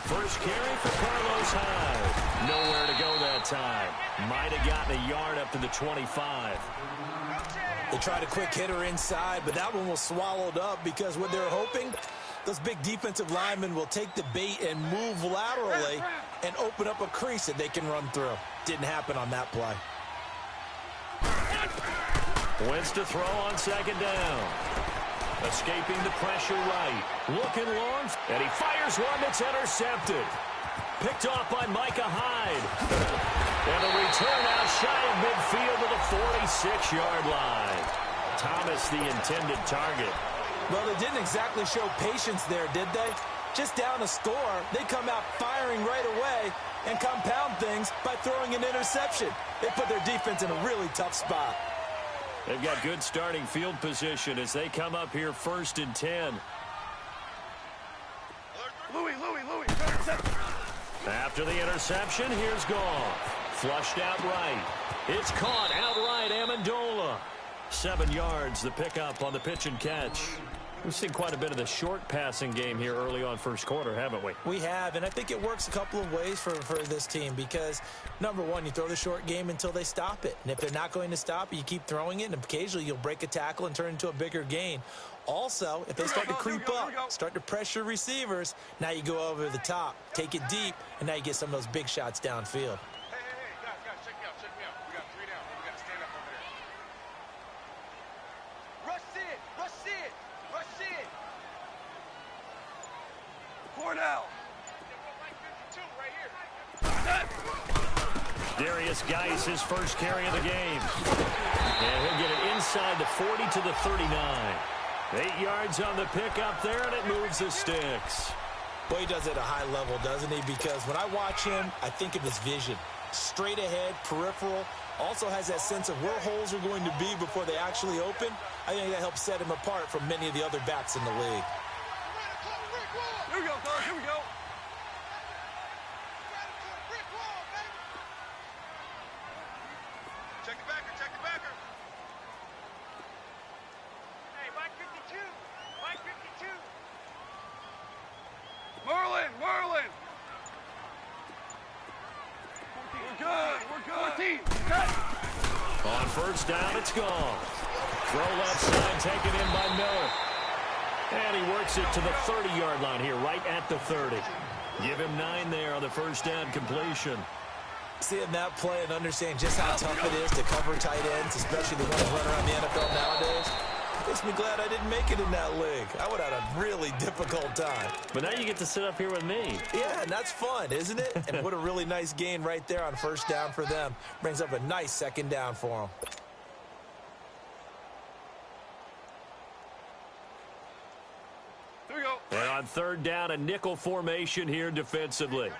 First carry for Carlos Hyde. Nowhere to go that time. Might have gotten a yard up to the 25. They tried a quick hitter inside, but that one was swallowed up because what they're hoping, those big defensive linemen will take the bait and move laterally and open up a crease that they can run through. Didn't happen on that play. Wins to throw on second down. Escaping the pressure right. Looking long, and he fires one that's intercepted. Picked off by Micah Hyde. And a return out shy of midfield to the 46-yard line. Thomas the intended target. Well, they didn't exactly show patience there, did they? Just down a score, they come out firing right away and compound things by throwing an interception. They put their defense in a really tough spot. They've got good starting field position as they come up here 1st and 10. Louis. After the interception, here's Goff. Flushed out right. It's caught outright, Amendola. 7 yards, the pickup on the pitch and catch. We've seen quite a bit of the short passing game here early on first quarter, haven't we? We have, and I think it works a couple of ways for this team because, number one, you throw the short game until they stop it. And if they're not going to stop it, you keep throwing it, and occasionally you'll break a tackle and turn it into a bigger gain. Also, if they start to creep up, start to pressure receivers, now you go over the top, take it deep, and now you get some of those big shots downfield. Guys, check me out. We got 3 down. We got to stand up over there. Rush it. Cornell. Darius Geis, his first carry of the game. And he'll get it inside the 40 to the 39. 8 yards on the pickup there, and it moves the sticks. Well, he does it at a high level, doesn't he? Because when I watch him, I think of his vision. Straight ahead, peripheral. Also has that sense of where holes are going to be before they actually open. I think that helps set him apart from many of the other backs in the league. Here we go, fellas. Here we go. Check the backer. Hey, Mike 52. Merlin. We're good. 14. On first down, it's gone. Throw left side, taken in by Miller. And he works it to the 30-yard line here, right at the 30. Give him 9 there on the first down completion. Seeing that play and understanding just how tough it is to cover tight ends, especially the ones running around the NFL nowadays, makes me glad I didn't make it in that league. I would have had a really difficult time. But now you get to sit up here with me. Yeah, and that's fun, isn't it? And what a really nice gain right there on first down for them. Brings up a nice second down for them. Here we go. And on third down, a nickel formation here defensively.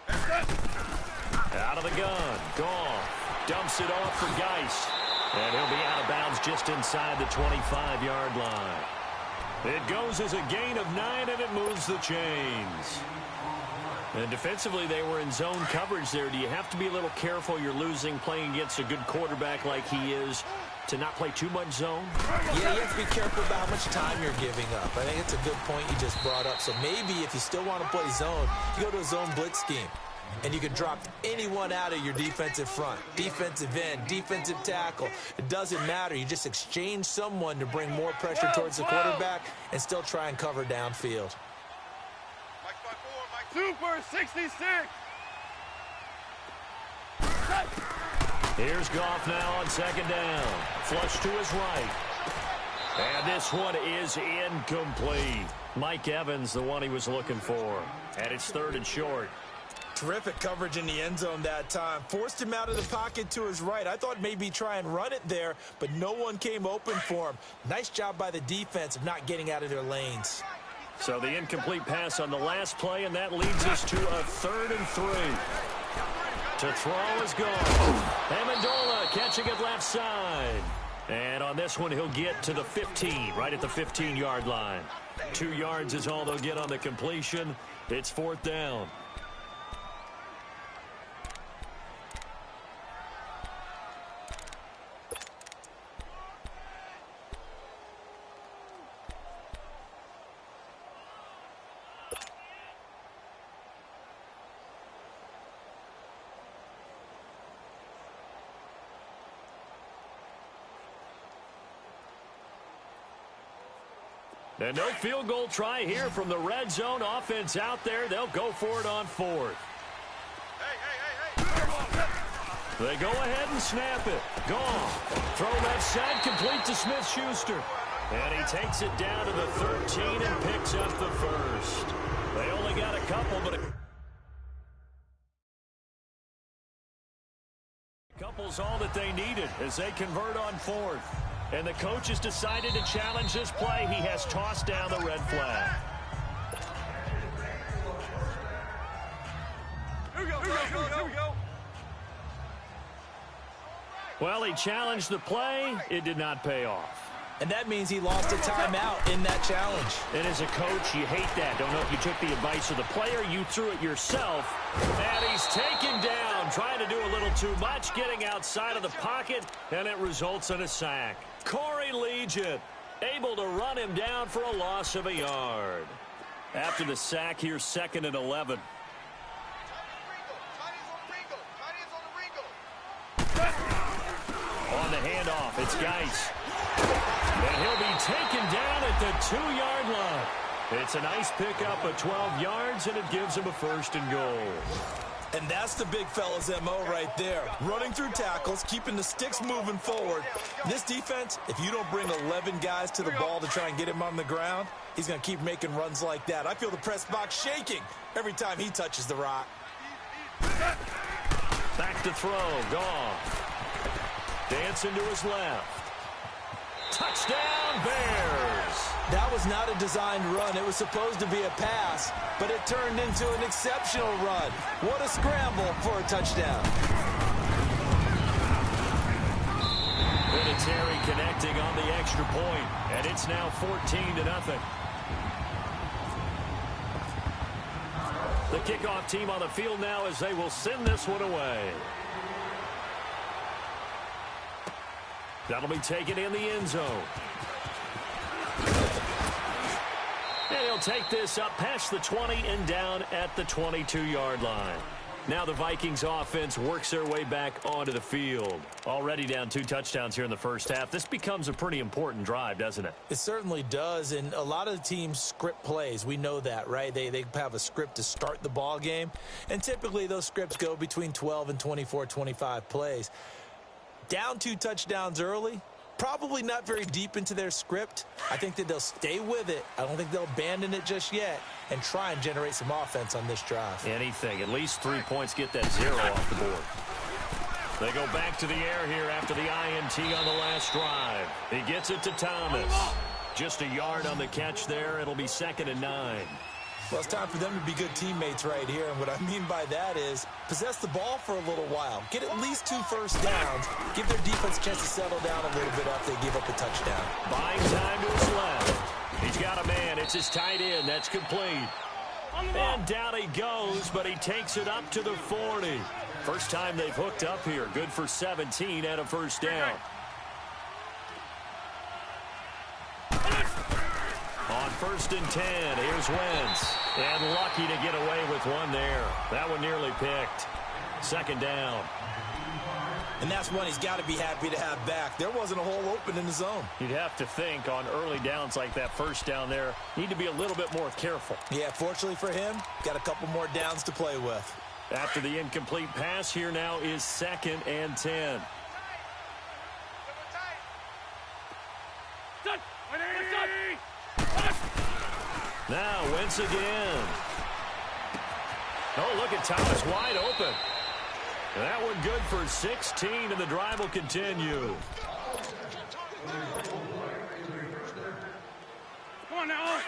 Out of the gun. Goff dumps it off for Geis. And he'll be out of bounds just inside the 25-yard line. It goes as a gain of 9, and it moves the chains. And defensively, they were in zone coverage there. Do you have to be a little careful you're losing playing against a good quarterback like he is to not play too much zone? Yeah, you have to be careful about how much time you're giving up. I think it's a good point you just brought up. So maybe if you still want to play zone, you go to a zone blitz scheme. And you can drop anyone out of your defensive front, defensive end, defensive tackle. It doesn't matter. You just exchange someone to bring more pressure towards the quarterback and still try and cover downfield. Super 66. Here's Goff now on second down. Flush to his right. And this one is incomplete. Mike Evans, the one he was looking for. And it's 3rd and short. Terrific coverage in the end zone that time. Forced him out of the pocket to his right. I thought maybe try and run it there, but no one came open for him. Nice job by the defense of not getting out of their lanes. So the incomplete pass on the last play, and that leads us to a 3rd and 3. To throw is gone. Amendola catching it left side. And on this one, he'll get to the 15, right at the 15-yard line. 2 yards is all they'll get on the completion. It's 4th down. And no field goal try here from the red zone. Offense out there. They'll go for it on fourth. They go ahead and snap it. Gone. Throw left side, complete to Smith-Schuster. And he takes it down to the 13 and picks up the first. They only got a couple, but a couple's all that they needed as they convert on fourth. And the coach has decided to challenge this play. He has tossed down the red flag. Here we go. Well, he challenged the play. It did not pay off. And that means he lost a timeout in that challenge. And as a coach, you hate that. Don't know if you took the advice of the player. You threw it yourself. And he's taken down, trying to do a little too much, getting outside of the pocket, and it results in a sack. Corey Legion able to run him down for a loss of a yard. After the sack here, 2nd and 11. On the handoff, it's Geis. And he'll be taken down at the 2-yard line. It's a nice pickup of 12 yards, and it gives him a 1st and goal. And that's the big fella's MO right there. Running through tackles, keeping the sticks moving forward. This defense, if you don't bring 11 guys to the ball to try and get him on the ground, he's going to keep making runs like that. I feel the press box shaking every time he touches the rock. Back to throw, gone. Dancing to his left. Touchdown, Bears. That was not a designed run. It was supposed to be a pass, but it turned into an exceptional run. What a scramble for a touchdown. Vinatieri connecting on the extra point, and it's now 14-0. The kickoff team on the field now as they will send this one away. That'll be taken in the end zone. And he'll take this up past the 20 and down at the 22-yard line. Now the Vikings offense works their way back onto the field. Already down 2 touchdowns here in the first half. This becomes a pretty important drive, doesn't it? It certainly does, and a lot of the teams script plays. We know that, right? They have a script to start the ball game, and typically those scripts go between 12 and 24, 25 plays. Down 2 touchdowns early, probably not very deep into their script. I think that they'll stay with it. I don't think they'll abandon it just yet and try and generate some offense on this drive. Anything. At least 3 points, get that 0 off the board. They go back to the air here after the INT on the last drive. He gets it to Thomas. Just a yard on the catch there. It'll be 2nd and 9. Well, it's time for them to be good teammates right here. And what I mean by that is possess the ball for a little while. Get at least 2 first downs. Give their defense a chance to settle down a little bit after they give up a touchdown. Buying time to his left. He's got a man. It's his tight end. That's complete. And down he goes, but he takes it up to the 40. First time they've hooked up here. Good for 17 and a first down. On 1st and 10, here's Wentz. And lucky to get away with one there. That one nearly picked. 2nd down. And that's one he's got to be happy to have back. There wasn't a hole open in the zone. You'd have to think on early downs like that first down there, need to be a little bit more careful. Yeah, fortunately for him, got a couple more downs to play with. After the incomplete pass, here now is 2nd and 10. Now Wentz again. Oh, look at Thomas wide open. That one good for 16, and the drive will continue.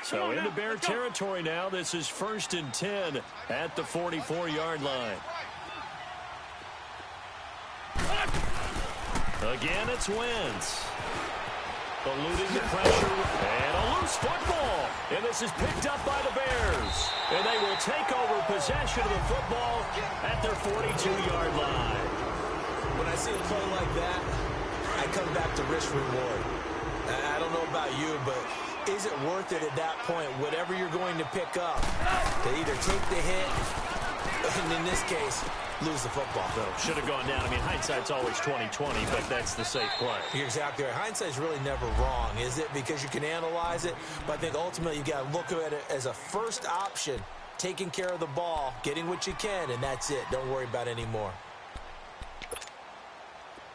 So into Bear territory now. This is 1st and 10 at the 44-yard line. Again, it's Wentz. Eluding the pressure, and a loose football. And this is picked up by the Bears. And they will take over possession of the football at their 42-yard line. When I see a play like that, I come back to risk reward. I don't know about you, but is it worth it at that point, whatever you're going to pick up, to either take the hit, and in this case, lose the football. So should have gone down. I mean, hindsight's always 20/20, but that's the safe play. You're exactly right. Hindsight's really never wrong, is it? Because you can analyze it, but I think ultimately you got to look at it as a first option, taking care of the ball, getting what you can, and that's it. Don't worry about any more.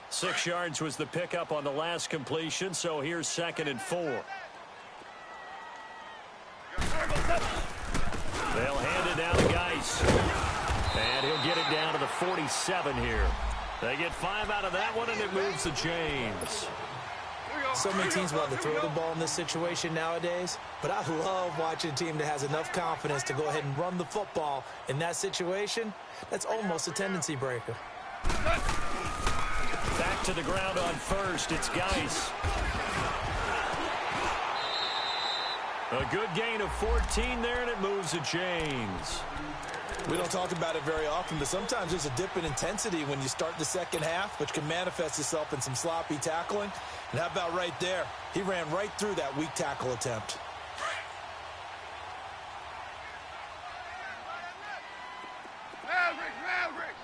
6 yards was the pickup on the last completion, so here's 2nd and 4. They'll hand it down to Geis. And he'll get it down to the 47 here. They get 5 out of that one, and it moves the chains. So many teams want to throw the ball in this situation nowadays, but I love watching a team that has enough confidence to go ahead and run the football. In that situation, that's almost a tendency breaker. Back to the ground on first. It's Geis. A good gain of 14 there, and it moves the chains. We don't talk about it very often, but sometimes there's a dip in intensity when you start the second half, which can manifest itself in some sloppy tackling. And how about right there? He ran right through that weak tackle attempt. Mavericks!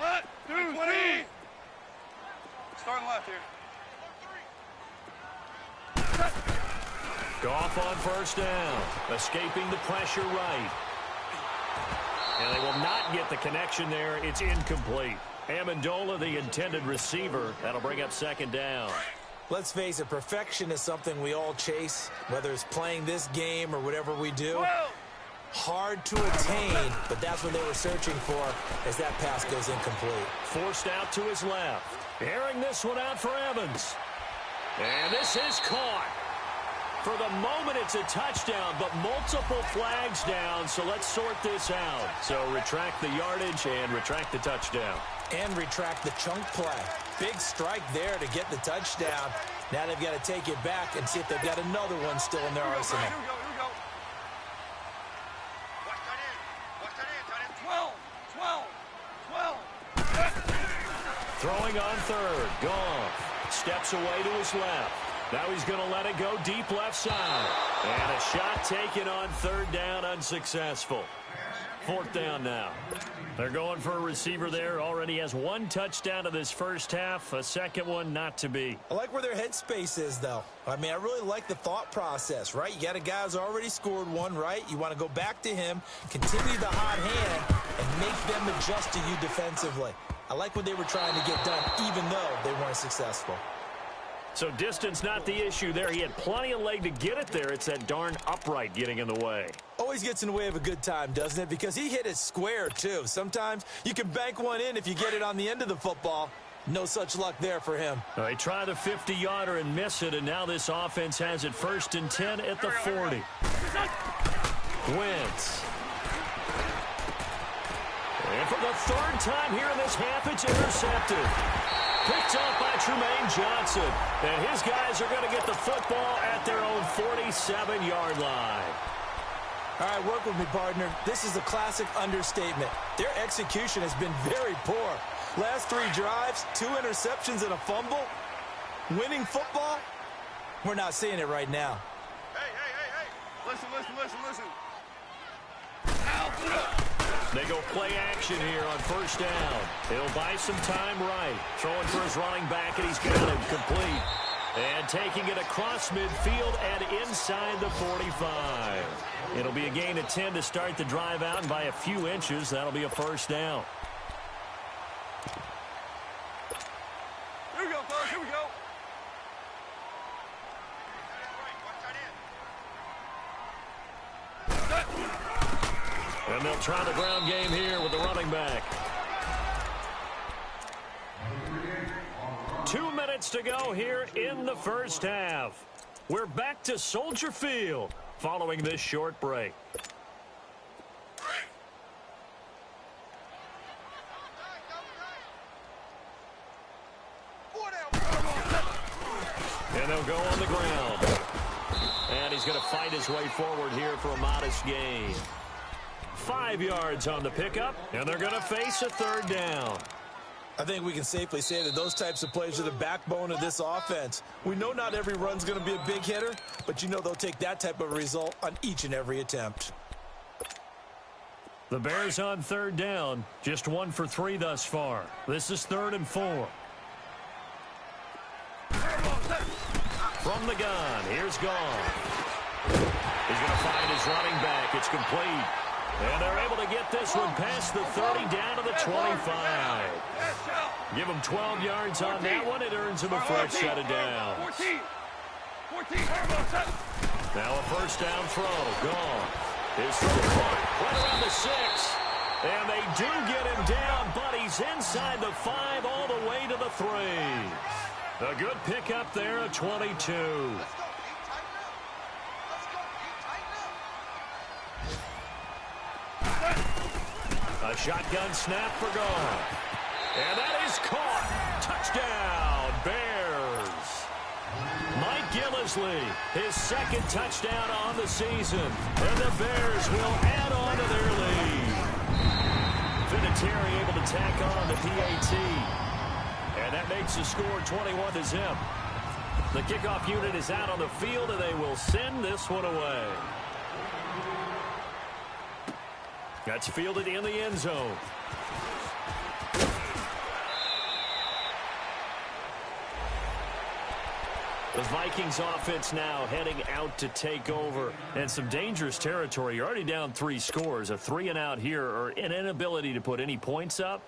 1, 2, 3! Starting left here. Goff on first down, escaping the pressure right. And they will not get the connection there. It's incomplete. Amendola, the intended receiver. That'll bring up 2nd down. Let's face it, perfection is something we all chase, whether it's playing this game or whatever we do. Hard to attain, but that's what they were searching for as that pass goes incomplete. Forced out to his left. Airing this one out for Evans. And this is caught. For the moment, it's a touchdown, but multiple flags down, so let's sort this out. So retract the yardage and retract the touchdown. And retract the chunk play. Big strike there to get the touchdown. Now they've got to take it back and see if they've got another one still in their arsenal. Here we go. Watch that in. 12. Throwing on third. Goff steps away to his left. Now he's going to let it go deep left side. And a shot taken on 3rd down, unsuccessful. 4th down now. They're going for a receiver there. Already has 1 touchdown of this first half. A second one not to be. I like where their headspace is, though. I mean, I really like the thought process, right? You got a guy who's already scored 1, right? You want to go back to him, continue the hot hand, and make them adjust to you defensively. I like what they were trying to get done, even though they weren't successful. So distance not the issue there. He had plenty of leg to get it there. It's that darn upright getting in the way. Always gets in the way of a good time, doesn't it? Because he hit it square, too. Sometimes you can bank one in if you get it on the end of the football. No such luck there for him. They try the 50-yarder and miss it, and now this offense has it 1st and 10 at the 40. Wentz. And for the 3rd time here in this half, it's intercepted. Picked off by Tremaine Johnson. And his guys are going to get the football at their own 47-yard line. All right, work with me, partner. This is a classic understatement. Their execution has been very poor. Last 3 drives, 2 interceptions and a fumble. Winning football? We're not seeing it right now. Hey. Listen. They go play action here on first down. He'll buy some time right. Throwing for his running back, and he's got him complete. And taking it across midfield and inside the 45. It'll be a gain of 10 to start the drive out, and by a few inches, that'll be a first down. Here we go, fellas. Here we go. And they'll try the ground game here with the running back. 2 minutes to go here in the first half. We're back to Soldier Field following this short break. And they'll go on the ground. And he's going to fight his way forward here for a modest gain. 5 yards on the pickup, and they're going to face a 3rd down. I think we can safely say that those types of plays are the backbone of this offense. We know not every run's going to be a big hitter, but you know they'll take that type of result on each and every attempt. The Bears on third down, just 1 for 3 thus far. This is 3rd and 4. From the gun, here's Goff. He's going to find his running back. It's complete. And they're able to get this one past the 30 down to the 25. Give him 12 yards on that one. It earns him a fresh set of downs. 14. Now a first down throw. Goff. His throw caught right around the 6. And they do get him down, but he's inside the 5 all the way to the 3. A good pickup there, a 22. A shotgun snap for Goff. And that is caught. Touchdown, Bears. Mike Gillislee, his 2nd touchdown on the season. And the Bears will add on to their lead. Vinatieri able to tack on the PAT. And that makes the score 21-0. The kickoff unit is out on the field, and they will send this one away. That's fielded in the end zone. The Vikings offense now heading out to take over. And some dangerous territory. You're already down 3 scores. A 3-and-out here, or an inability to put any points up.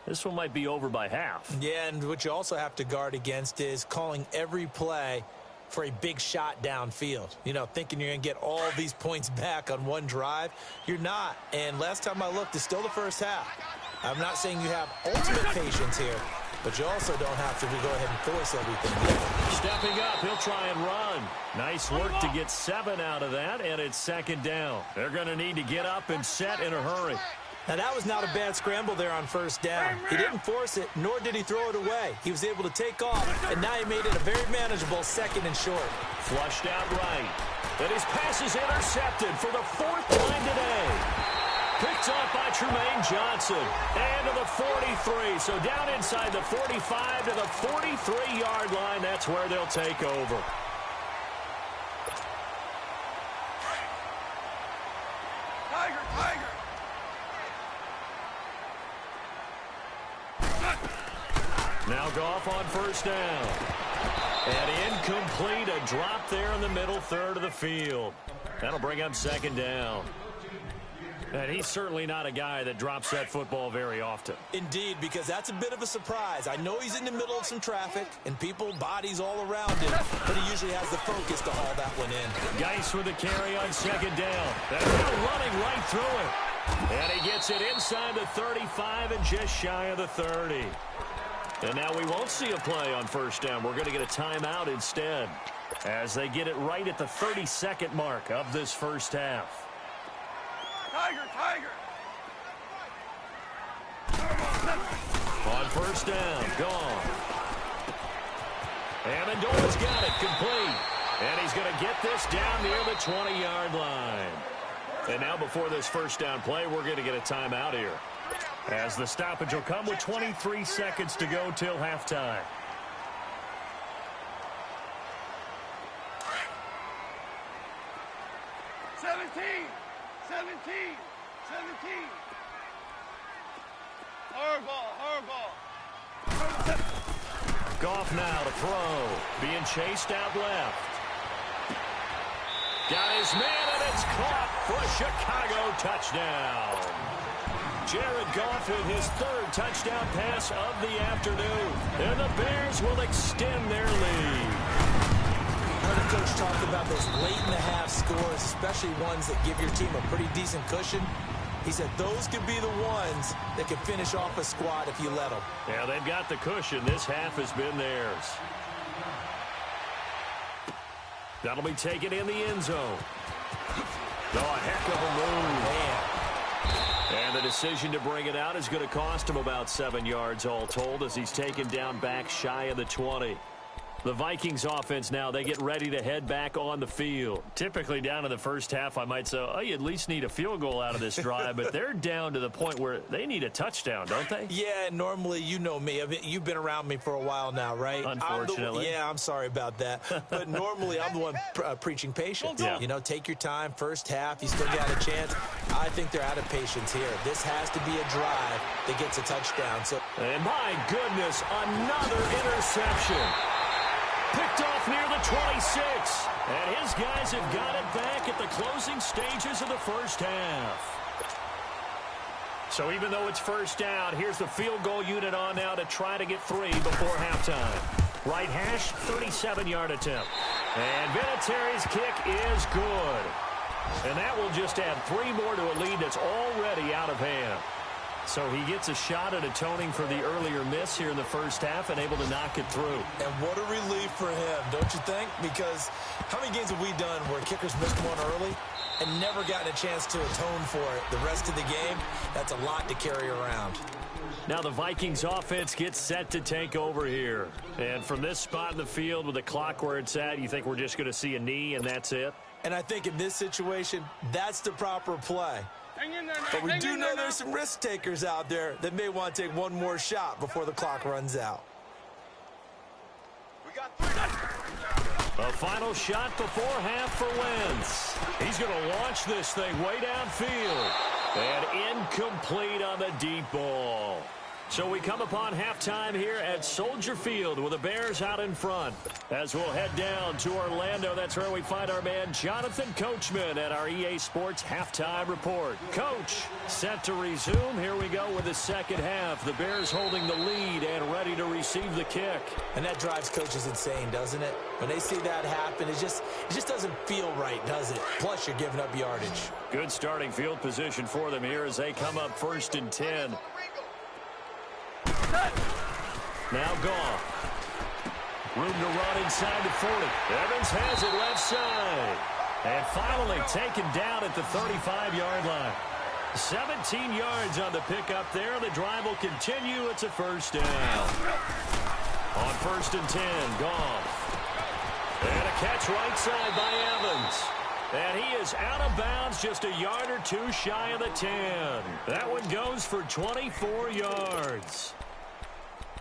This one might be over by half. Yeah, and what you also have to guard against is calling every play for a big shot downfield. You know, thinking you're going to get all these points back on one drive. You're not. And last time I looked, it's still the first half. I'm not saying you have ultimate patience here, but you also don't have to go ahead and force everything. Stepping up, he'll try and run. Nice work to get 7 out of that, and it's 2nd down. They're going to need to get up and set in a hurry. Now, that was not a bad scramble there on first down. He didn't force it, nor did he throw it away. He was able to take off, and now he made it a very manageable 2nd and short. Flushed out right. And his pass is intercepted for the 4th time today. Picked off by Tremaine Johnson. And to the 43. So down inside the 45 to the 43-yard line. That's where they'll take over. Tiger. Now Goff on first down. And incomplete, a drop there in the middle third of the field. That'll bring up 2nd down. And he's certainly not a guy that drops that football very often. Indeed, because that's a bit of a surprise. I know he's in the middle of some traffic and bodies all around him, but he usually has the focus to haul that one in. Geis with a carry on 2nd down. That's running right through it. And he gets it inside the 35 and just shy of the 30. And now we won't see a play on first down. We're going to get a timeout instead as they get it right at the 32nd mark of this first half. Tiger. On first down, gone. Amendola's got it, complete. And he's going to get this down near the 20-yard line. And now before this first down play, we're going to get a timeout here, as the stoppage will come with 23 seconds to go till halftime. Hardball. Goff now to throw. Being chased out left. Got his man, and it's caught for a Chicago touchdown. Jared Goff with his 3rd touchdown pass of the afternoon. And the Bears will extend their lead. I heard the coach talk about those late-in-the-half scores, especially ones that give your team a pretty decent cushion. He said those could be the ones that can finish off a squad if you let them. Yeah, they've got the cushion. This half has been theirs. That'll be taken in the end zone. Oh, a heck of a move. Man. And the decision to bring it out is going to cost him about 7 yards all told, as he's taken down back shy of the 20. The Vikings offense now, they get ready to head back on the field. Typically down in the first half, I might say, oh, you at least need a field goal out of this drive, but they're down to the point where they need a touchdown, don't they? Yeah, normally, you know me. I mean, you've been around me for a while now, right? Unfortunately. I'm sorry about that. But normally, I'm the one preaching patience. Yeah. You know, take your time, first half, you still got a chance. I think they're out of patience here. This has to be a drive that gets a touchdown. So, and my goodness, another interception. Picked off near the 26. And his guys have got it back at the closing stages of the first half. So even though it's first down, here's the field goal unit on now to try to get 3 before halftime. Right hash, 37-yard attempt. And Vinatieri's kick is good. And that will just add 3 more to a lead that's already out of hand. So he gets a shot at atoning for the earlier miss here in the first half and able to knock it through. And what a relief for him, don't you think? Because how many games have we done where kickers missed one early and never gotten a chance to atone for it the rest of the game? That's a lot to carry around. Now the Vikings offense gets set to take over here. And from this spot in the field with the clock where it's at, you think we're just going to see a knee and that's it? And I think in this situation, that's the proper play. But we do know there's some risk takers out there that may want to take one more shot before the clock runs out. We got 3. A final shot before half for Wentz. He's going to launch this thing way downfield. And incomplete on the deep ball. So we come upon halftime here at Soldier Field with the Bears out in front. As we'll head down to Orlando, that's where we find our man Jonathan Coachman at our EA Sports Halftime Report. Coach, set to resume. Here we go with the second half. The Bears holding the lead and ready to receive the kick. And that drives coaches insane, doesn't it? When they see that happen, it just doesn't feel right, does it? Plus, you're giving up yardage. Good starting field position for them here as they come up 1st and 10. Now Goff. Room to run inside the 40. Evans has it left side. And finally taken down at the 35-yard line. 17 yards on the pickup there. The drive will continue. It's a first down. On 1st and 10, Goff. And a catch right side by Evans. And he is out of bounds just a yard or 2 shy of the 10. That one goes for 24 yards.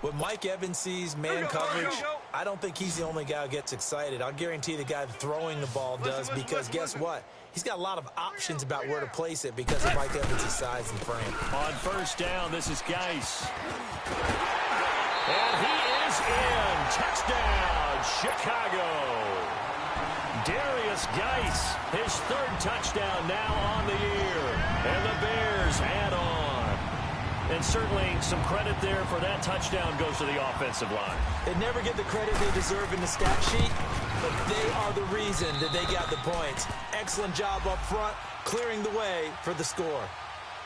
When Mike Evans sees man coverage, I don't think he's the only guy who gets excited. I'll guarantee the guy throwing the ball does, because guess what? He's got a lot of options about where to place it because of Mike Evans' size and frame. On 1st down, this is Geis. And he is in. Touchdown, Chicago. Darius Geis, his 3rd touchdown now on the year. And the Bears add on. And certainly some credit there for that touchdown goes to the offensive line. They never get the credit they deserve in the stat sheet, but they are the reason that they got the points. Excellent job up front, clearing the way for the score.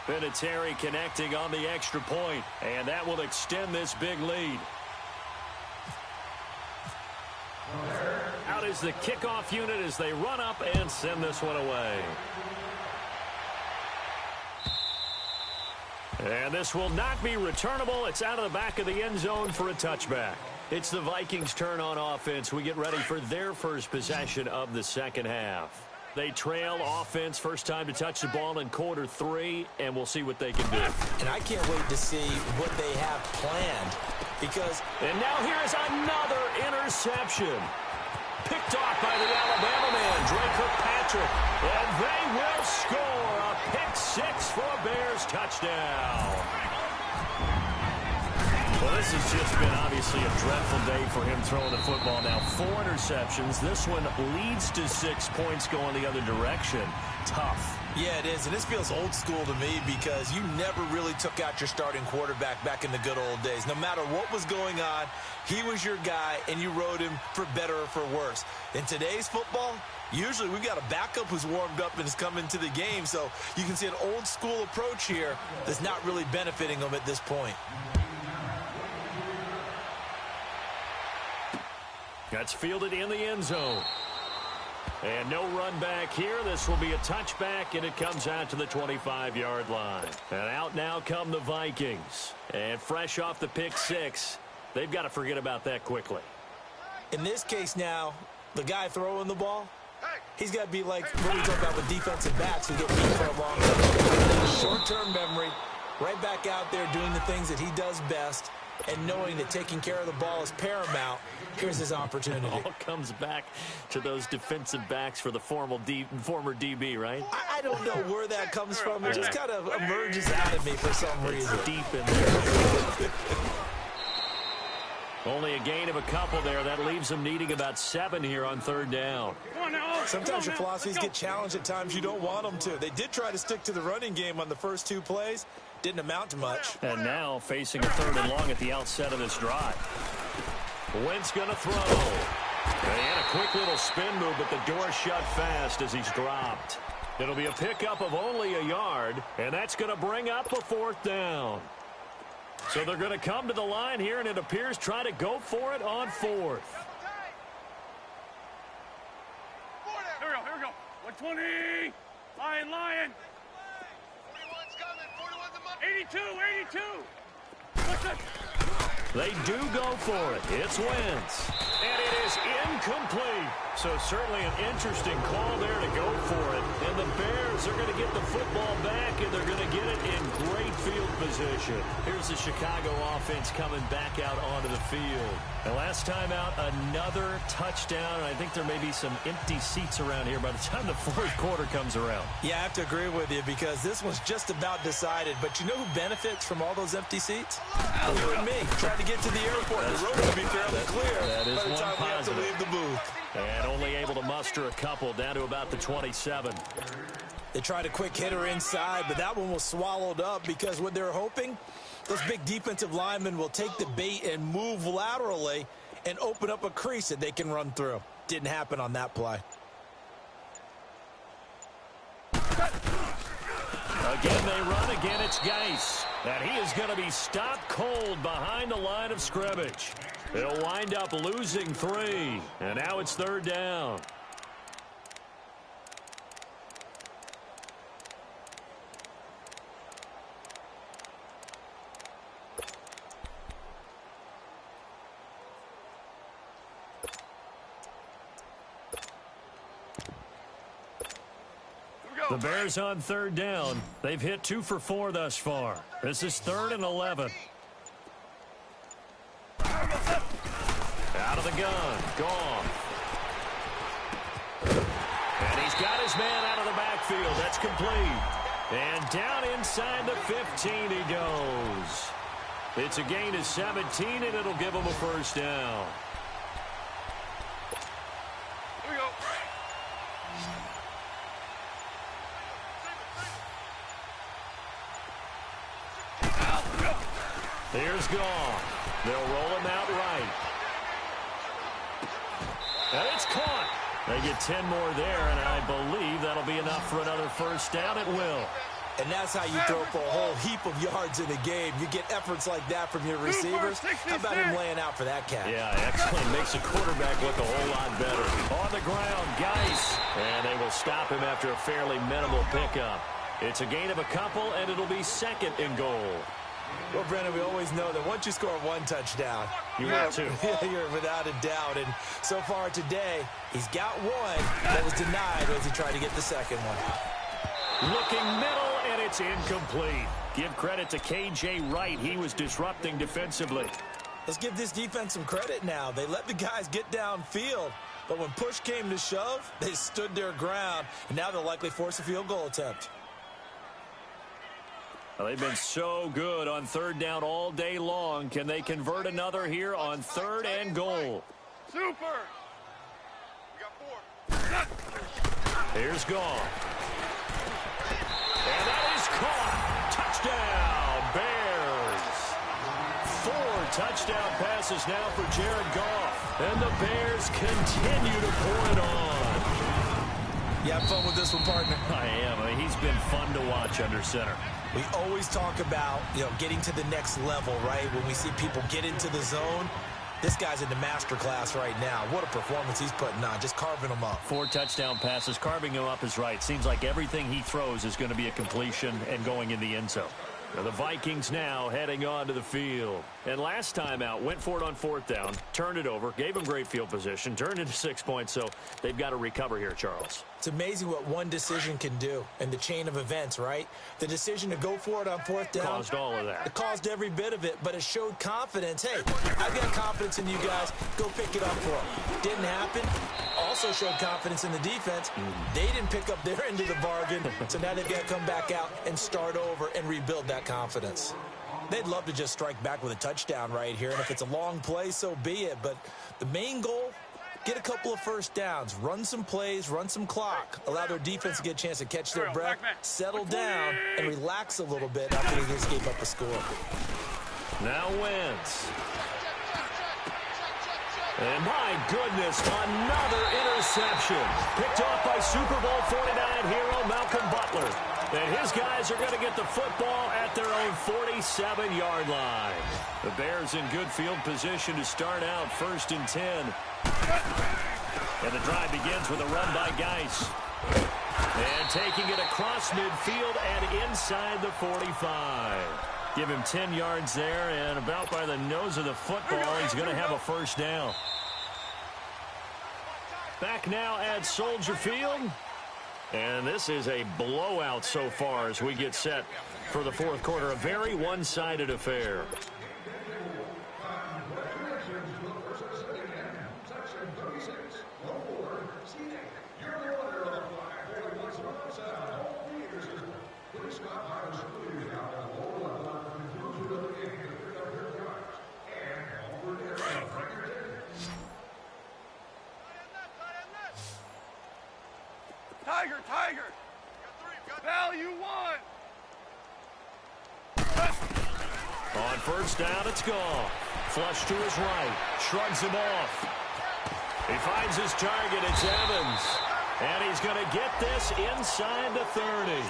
Vinatieri connecting on the extra point, and that will extend this big lead. Out is the kickoff unit as they run up and send this one away. And this will not be returnable. It's out of the back of the end zone for a touchback. It's the Vikings' turn on offense. We get ready for their first possession of the second half. They trail offense, first time to touch the ball in quarter 3, and we'll see what they can do. And I can't wait to see what they have planned because... And now here is another interception. Picked off by the Alabama man, Drake Kirkpatrick. And they will score a pick 6 for a Bears touchdown. Well, this has just been obviously a dreadful day for him throwing the football. Now 4 interceptions. This one leads to 6 points going the other direction. Tough. Yeah, it is, and this feels old school to me because you never really took out your starting quarterback back in the good old days. No matter what was going on, he was your guy, and you rode him for better or for worse. In today's football, usually we've got a backup who's warmed up and has come into the game, so you can see an old school approach here that's not really benefiting them at this point. That's fielded in the end zone. And no run back here. This will be a touchback, and it comes out to the 25-yard line. And out now come the Vikings. And fresh off the pick 6, they've got to forget about that quickly. In this case now, the guy throwing the ball, he's got to be like what we talk about with defensive backs who get beat for a long time. Short-term memory, right back out there doing the things that he does best, and knowing that taking care of the ball is paramount. Here's his opportunity. It all comes back to those defensive backs for the former DB, right? I don't know where that comes from. It just kind of emerges out of me for some reason. Deep in there. Only a gain of a couple there. That leaves them needing about 7 here on third down. Sometimes your philosophies get challenged at times you don't want them to. They did try to stick to the running game on the first 2 plays. Didn't amount to much. And now facing a 3rd and long at the outset of this drive. Wentz going to throw. And he had a quick little spin move, but the door shut fast as he's dropped. It'll be a pickup of only a yard, and that's going to bring up a 4th down. So they're going to come to the line here, and it appears try to go for it on 4th. Here we go. 120. Lion. 41's coming. 41's a money. 82. What's that? They do go for it. It's Wentz. And it is incomplete. So certainly an interesting call there to go for it. And the Bears are going to get the football back, and they're going to get it in great field position. Here's the Chicago offense coming back out onto the field. And last time out, another touchdown. And I think there may be some empty seats around here by the time the 4th quarter comes around. Yeah, I have to agree with you because this one's just about decided. But you know who benefits from all those empty seats? You and me, trying to get to the airport. The road will be fairly clear that is by the time we have to leave the booth. And only able to muster a couple down to about the 27. They tried a quick hitter inside, but that one was swallowed up because what they're hoping, those big defensive linemen will take the bait and move laterally and open up a crease that they can run through. Didn't happen on that play. Again, they run. Again, it's Geis. And he is going to be stopped cold behind the line of scrimmage. They'll wind up losing 3. And now it's 3rd down. The Bears on 3rd down. They've hit 2 for 4 thus far. This is 3rd and 11. Out of the gun. Gone. And he's got his man out of the backfield. That's complete. And down inside the 15 he goes. It's a gain of 17, and it'll give him a 1st down. Here we go. Here's Goff. They'll roll him out right. And it's caught. They get 10 more there, and I believe that'll be enough for another 1st down. It will. And that's how you throw for a whole heap of yards in the game. You get efforts like that from your receivers. How about him laying out for that cat? Yeah, excellent. Makes the quarterback look a whole lot better. On the ground, Geis. And they will stop him after a fairly minimal pickup. It's a gain of a couple, and it'll be 2nd and goal. Well, Brennan, we always know that once you score 1 touchdown, you're 2. You're without a doubt. And so far today, he's got 1 that was denied as he tried to get the 2nd one. Looking middle, and it's incomplete. Give credit to K.J. Wright. He was disrupting defensively. Let's give this defense some credit now. They let the guys get downfield, but when push came to shove, they stood their ground, and now they'll likely force a field goal attempt. Well, they've been so good on 3rd down all day long. Can they convert another here on 3rd and goal? Super. We got 4. Here's Goff. And that is caught. Touchdown, Bears. 4 touchdown passes now for Jared Goff. And the Bears continue to pour it on. You have fun with this one, partner? I am. I mean, he's been fun to watch under center. We always talk about, getting to the next level, right? When we see people get into the zone, this guy's in the master class right now. What a performance he's putting on, just carving them up. 4 touchdown passes, carving him up is right. Seems like everything he throws is going to be a completion and going in the end zone. And the Vikings now heading onto the field. And last time out, went for it on 4th down, turned it over, gave them great field position, turned into 6 points, so they've got to recover here, Charles. It's amazing what one decision can do in the chain of events, right? The decision to go for it on 4th down. Caused all of that. It caused every bit of it, but it showed confidence. Hey, I've got confidence in you guys. Go pick it up for them. Didn't happen. Also showed confidence in the defense. They didn't pick up their end of the bargain, so now they've got to come back out and start over and rebuild that confidence. They'd love to just strike back with a touchdown right here, and if it's a long play, so be it. But the main goal, get a couple of first downs, run some plays, run some clock, allow their defense to get a chance to catch their breath, settle down, and relax a little bit after they just gave up a score. Now Wentz. And my goodness, another interception. Picked off by Super Bowl 49 hero Malcolm Butler. And his guys are going to get the football at their own 47-yard line. The Bears in good field position to start out 1st and 10. And the drive begins with a run by Geis. And taking it across midfield and inside the 45. Give him 10 yards there, and about by the nose of the football, he's going to have a first down. Back now at Soldier Field. And this is a blowout so far as we get set for the 4th quarter. A very one-sided affair. Tiger! Value one! On 1st down, it's Goff. Flush to his right. Shrugs him off. He finds his target. It's Evans. And he's going to get this inside the 30.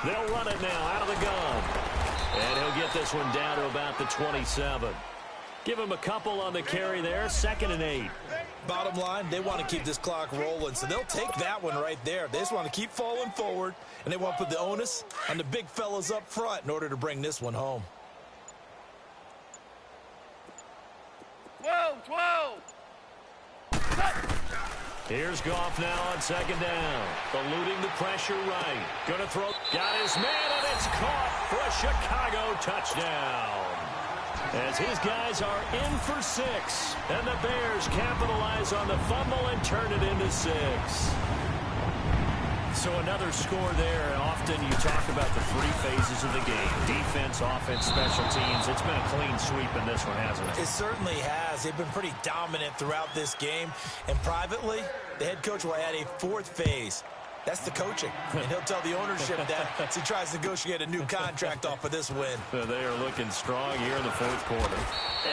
They'll run it now out of the gun. And he'll get this one down to about the 27. Give him a couple on the carry there. 2nd and 8. Bottom line, they want to keep this clock rolling, so they'll take that one right there. They just want to keep falling forward, and they want to put the onus on the big fellas up front in order to bring this one home. 12! Here's Goff now on 2nd down. Eluding the pressure right. Gonna throw. Got his man, and it's caught for a Chicago touchdown. As his guys are in for 6. And the Bears capitalize on the fumble and turn it into 6. So another score there. Often you talk about the 3 phases of the game. Defense, offense, special teams. It's been a clean sweep in this one, hasn't it? It certainly has. They've been pretty dominant throughout this game. And privately, the head coach will add a 4th phase. That's the coaching. And he'll tell the ownership that as he tries to negotiate a new contract off of this win. They are looking strong here in the 4th quarter.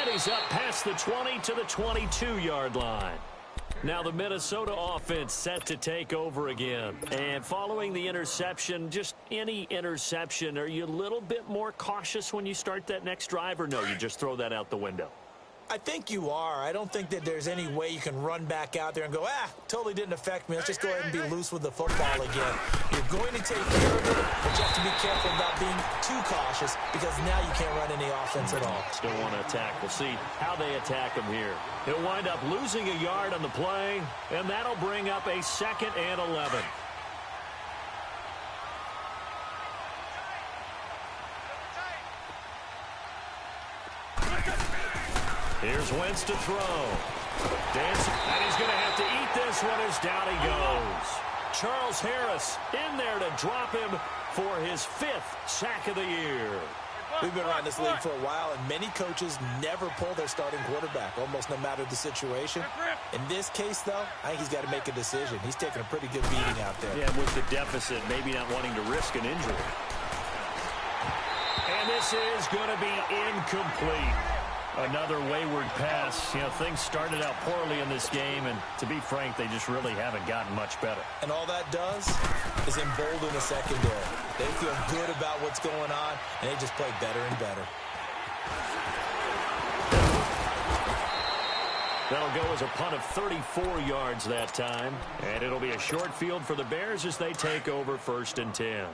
And he's up past the 20 to the 22-yard line. Now the Minnesota offense set to take over again. And following the interception, just any interception, are you a little bit more cautious when you start that next drive, or no, you just throw that out the window? I think you are. I don't think that there's any way you can run back out there and go, totally didn't affect me. Let's just go ahead and be loose with the football again. You're going to take care of it, but you have to be careful about being too cautious because now you can't run any offense at all. Still want to attack. We'll see how they attack him here. He'll wind up losing a yard on the play, and that'll bring up a 2nd and 11. Here's Wentz to throw. Dancing, and he's going to have to eat this one as down he goes. Charles Harris in there to drop him for his 5th sack of the year. We've been around this league for a while, and many coaches never pull their starting quarterback, almost no matter the situation. In this case, though, I think he's got to make a decision. He's taking a pretty good beating out there. Yeah, with the deficit, maybe not wanting to risk an injury. And this is going to be incomplete. Another wayward pass. You know, things started out poorly in this game, and to be frank, they just really haven't gotten much better. And all that does is embolden the secondary. They feel good about what's going on, and they just play better and better. That'll go as a punt of 34 yards that time, and it'll be a short field for the Bears as they take over 1st and 10.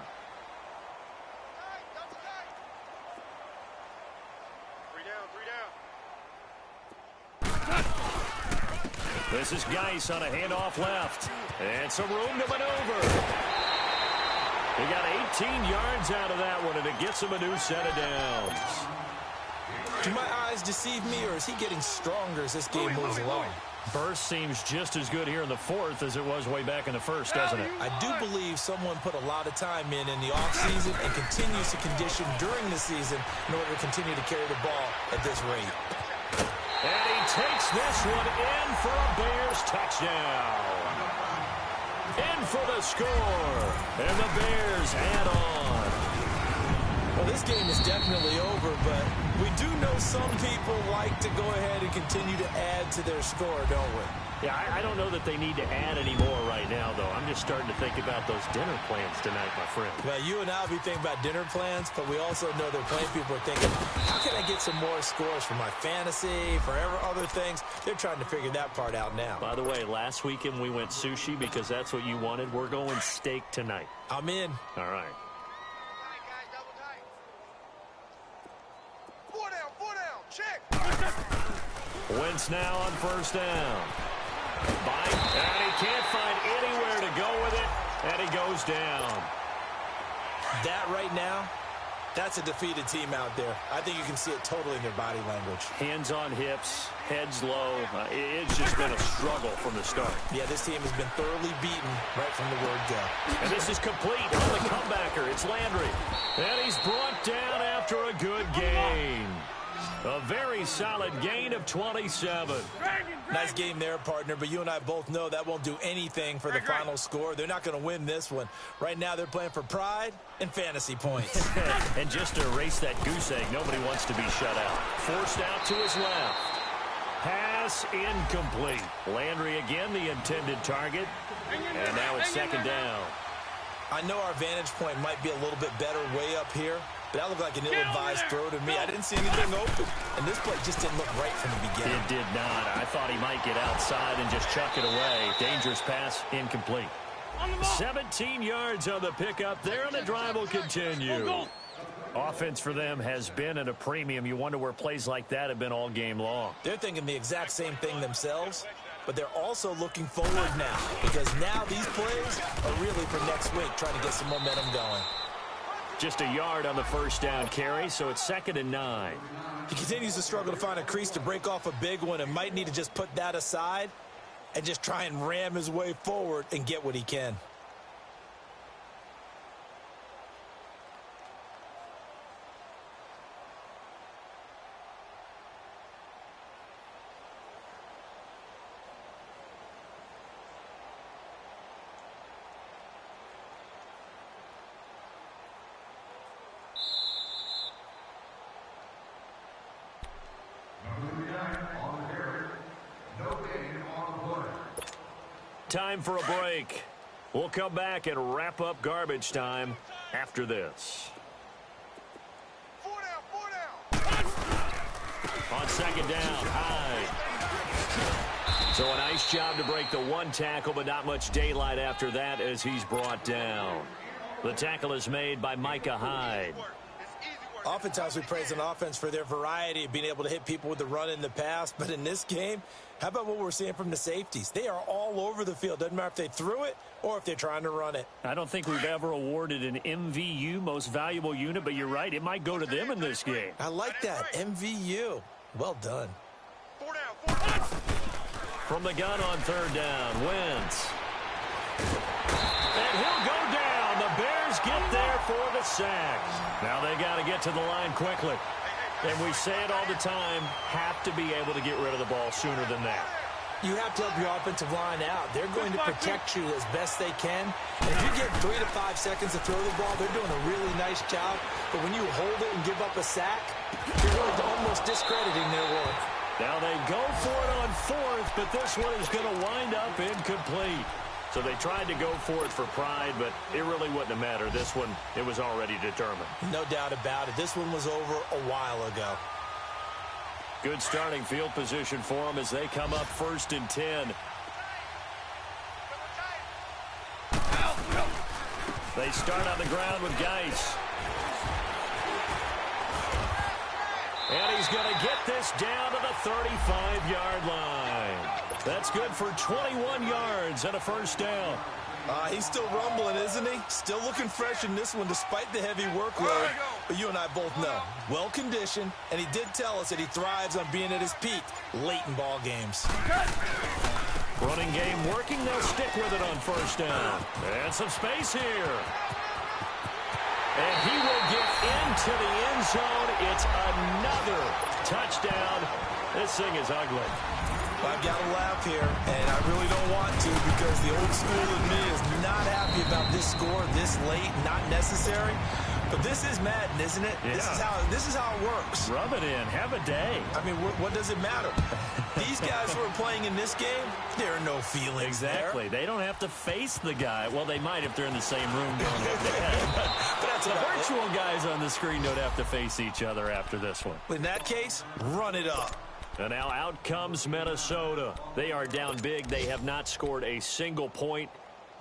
This is Geis on a handoff left. And some room to maneuver. He got 18 yards out of that one, and it gets him a new set of downs. Do my eyes deceive me, or is he getting stronger as this game moves along? Burst seems just as good here in the 4th as it was way back in the 1st, doesn't it? I do believe someone put a lot of time in the offseason and continues to condition during the season in order to continue to carry the ball at this rate. And he takes this one in for a Bears touchdown. In for the score. And the Bears add on. Well, this game is definitely over, but we do know some people like to go ahead and continue to add to their score, don't we? Yeah, I don't know that they need to add any more right now, though. I'm just starting to think about those dinner plans tonight, my friend. Well, you and I will be thinking about dinner plans, but we also know that plenty of people are thinking, how can I get some more scores for my fantasy, for other things? They're trying to figure that part out now. By the way, last weekend we went sushi because that's what you wanted. We're going steak tonight. I'm in. All right. Wentz now on 1st down. And he can't find anywhere to go with it, and he goes down. That right now, that's a defeated team out there. I think you can see it totally in their body language. Hands on hips, heads low. It's just been a struggle from the start. Yeah, this team has been thoroughly beaten right from the word go. And this is complete on the comebacker. It's Landry. And he's brought down after a good gain. A very solid gain of 27. Nice game there, partner, but you and I both know that won't do anything for the final score. They're not going to win this one. Right now, they're playing for pride and fantasy points. And just to erase that goose egg, nobody wants to be shut out. Forced out to his left. Pass incomplete. Landry again, the intended target. And now it's 2nd down. I know our vantage point might be a little bit better way up here, but that looked like an ill-advised throw to me. I didn't see anything open, and this play just didn't look right from the beginning. It did not. I thought he might get outside and just chuck it away. Dangerous pass, incomplete. 17 yards on the pickup there, and the drive will continue. Offense for them has been at a premium. You wonder where plays like that have been all game long. They're thinking the exact same thing themselves, but they're also looking forward now, because now these plays are really for next week, trying to get some momentum going. Just a yard on the 1st down carry, so it's 2nd and 9. He continues to struggle to find a crease to break off a big one and might need to just put that aside and just try and ram his way forward and get what he can. Time for a break. We'll come back and wrap up garbage time after this. 4 down. On 2nd down, Hyde. So a nice job to break the one tackle, but not much daylight after that as he's brought down. The tackle is made by Micah Hyde. Oftentimes we praise an offense for their variety of being able to hit people with the run in the pass, but in this game, how about what we're seeing from the safeties? They are all over the field. Doesn't matter if they threw it or if they're trying to run it. I don't think we've ever awarded an MVU, most valuable unit, but you're right, it might go to them in this game. I like that, MVU. Well done. 4 down. From the gun on 3rd down, Wentz. And he'll go down. The Bears get there for the sack. Now they got to get to the line quickly. And we say it all the time, have to be able to get rid of the ball sooner than that. You have to help your offensive line out. They're going to protect you as best they can. And if you get 3 to 5 seconds to throw the ball, they're doing a really nice job. But when you hold it and give up a sack, you're really almost discrediting their work. Now they go for it on fourth, but this one is going to wind up incomplete. So they tried to go for it for pride, but it really wouldn't have mattered. This one, it was already determined. No doubt about it. This one was over a while ago. Good starting field position for them as they come up 1st and 10. They start on the ground with Geis. And he's going to get this down to the 35-yard line. That's good for 21 yards and a first down. He's still rumbling, isn't he? Still looking fresh in this one despite the heavy workload. But you and I both know, well-conditioned, and he did tell us that he thrives on being at his peak late in ball games. Running game working. They'll stick with it on first down. And some space here. And he will get into the end zone. It's another touchdown. This thing is ugly. I've got to laugh here, and I really don't want to because the old school in me is not happy about this score this late, not necessary. But this is Madden, isn't it? Yeah. This is how it works. Rub it in. Have a day. I mean, what does it matter? These guys who are playing in this game, there are no feelings Exactly. there. They don't have to face the guy. Well, they might if they're in the same room going head-to-head. But that's the about virtual guys on the screen don't have to face each other after this one. In that case, run it up. And now out comes Minnesota. They are down big. They have not scored a single point.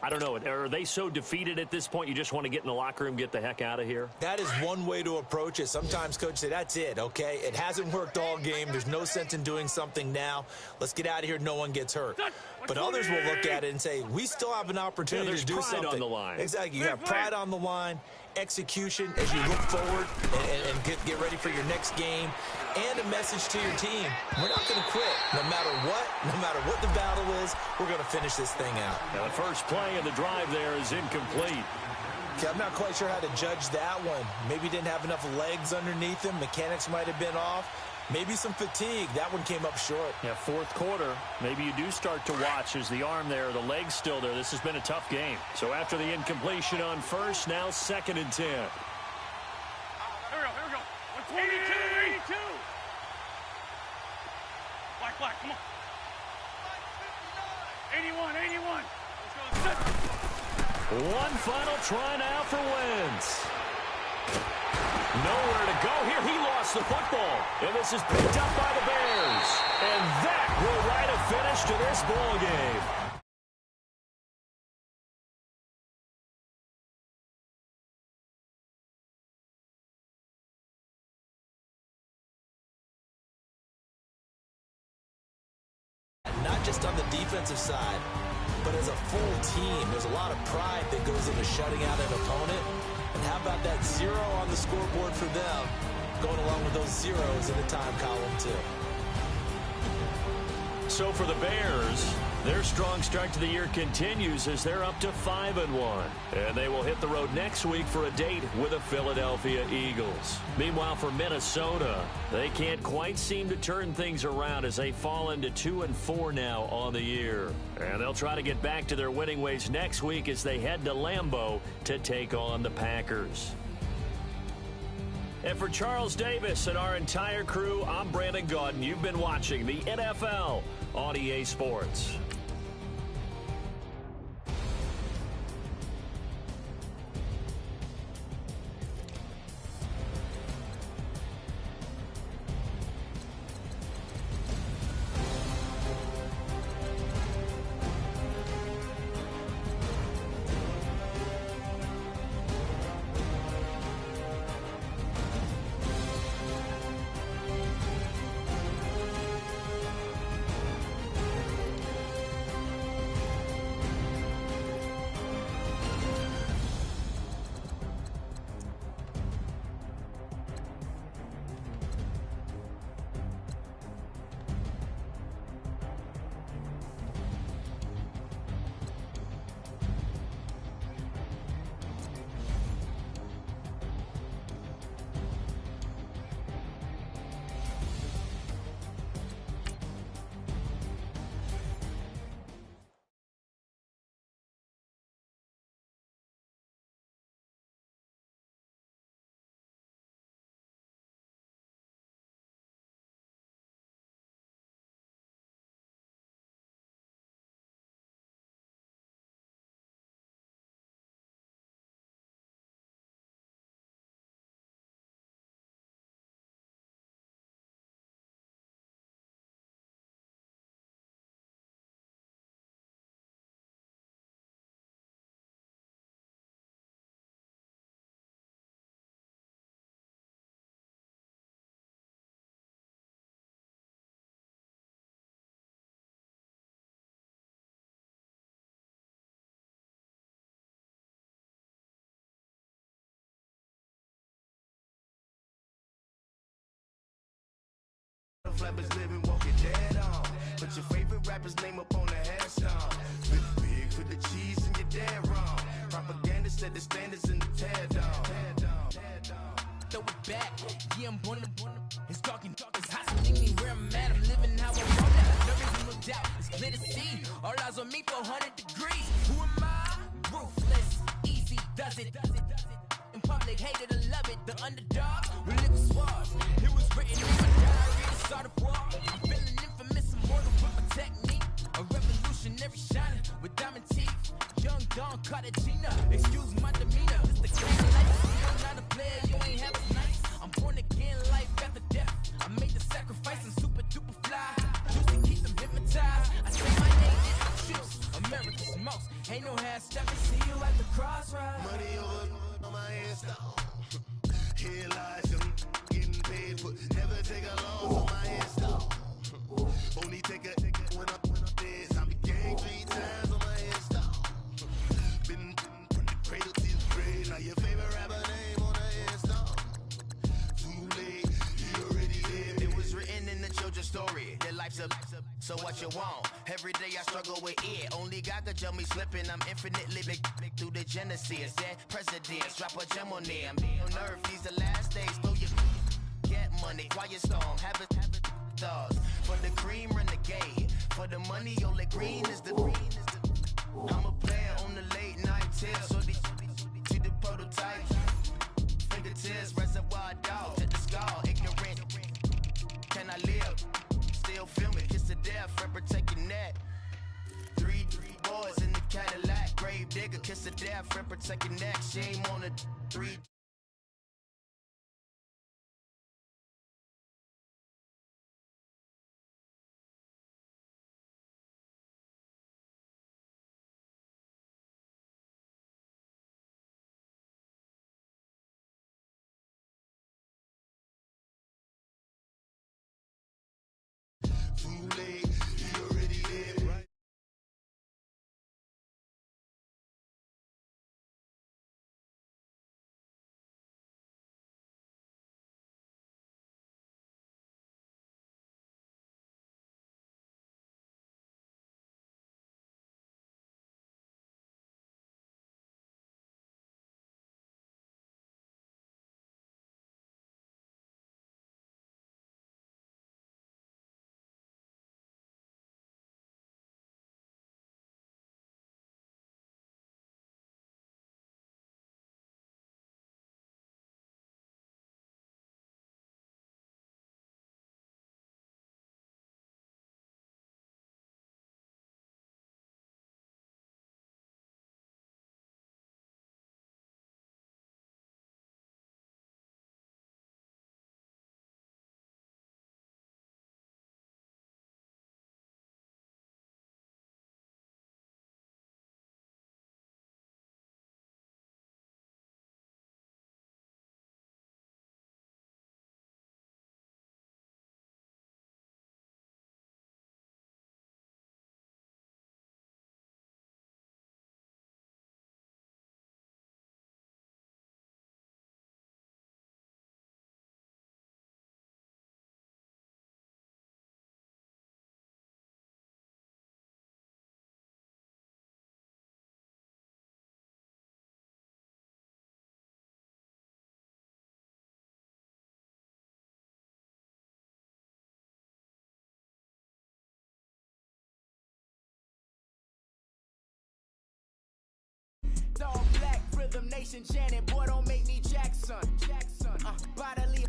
I don't know. Are they so defeated at this point you just want to get in the locker room, get the heck out of here? That is one way to approach it. Sometimes coaches say, that's it, okay? It hasn't worked all game. There's no sense in doing something now. Let's get out of here. No one gets hurt. But others will look at it and say, we still have an opportunity to do something. There's pride on the line. Exactly. You have pride on the line, execution as you look forward and get ready for your next game, and a message to your team. We're not going to quit. No matter what the battle is, we're going to finish this thing out. Now the first play of the drive there is incomplete. Okay, I'm not quite sure how to judge that one. Maybe didn't have enough legs underneath him. Mechanics might have been off. Maybe some fatigue. That one came up short. Yeah, fourth quarter, maybe you do start to watch as the arm there, the leg's still there. This has been a tough game. So after the incompletion on first, now 2nd and 10. Here we go. 82. Black, come on. 81. Let's go. One final try now for Wentz. Nowhere to go here. He lost the football. And this is picked up by the Bears. And that will write a finish to this ball game. Not just on the defensive side, but as a full team, there's a lot of pride that goes into shutting out an opponent. And how about that 0 on the scoreboard for them, going along with those zeros in the time column, too. So for the Bears, their strong start to the year continues as they're up to 5-1. And they will hit the road next week for a date with the Philadelphia Eagles. Meanwhile, for Minnesota, they can't quite seem to turn things around as they fall into 2-4 now on the year. And they'll try to get back to their winning ways next week as they head to Lambeau to take on the Packers. And for Charles Davis and our entire crew, I'm Brandon Gaudin. You've been watching the NFL on EA Sports. flappers living, walking dead on. Put your favorite rapper's name up on the headstone. Big for the cheese and you're dead wrong. Propaganda set the standards in the tear down. Throw it back, yeah, I'm born to it's talking, it's hot, so meet me where I'm at, I'm living how I want it, no reason to doubt, it's clear to see, all eyes on me for 100 degrees, who am I? Ruthless, easy, does it, in public, hated or love it, the underdog, we live swabs, it was written in my diary to start a war, I'm feeling infamous, immortal with my technique, a revolutionary shining with diamond teeth, young Don Cartagena, excuse my demeanor, it's the kind of life, you're not a player, you ain't have a nice, I'm born again, life after death, I made the sacrifice, I'm super duper fly, used to keep them hypnotized, I say my name is the truth, America's most, ain't no half stepping, see you at the crossroads. Money over on my headstone. Here lies young getting paid, but never take a loss on my headstone. Only take a when I'm dead. I be gang 3 times on my headstone. Been from the cradle to the grave. Now your favorite rapper name on the headstone. Too late, he already lived. It was written in the children's story. Their life's a so what you want? Every day I struggle with it. Only God could tell me slipping. I'm infinitely big through the genesis. Dead presidents, drop a gem on them. On earth, these the last days. Throw your get money, quiet storm, have it thoughts. For the cream, renegade. For the money, only green is the green is the. I'm a player on the late night tip. So these see the prototype. Fingertips, reservoir dogs at the skull. Ignorant. Can I live? Still filming, kiss to death, friend protect your neck. Three boys in the Cadillac, grave digger, kiss to death, friend protect your neck. Shame on the 3. Too late, he already lived, right? All black rhythm nation chanting, boy, don't make me Jackson. Bodily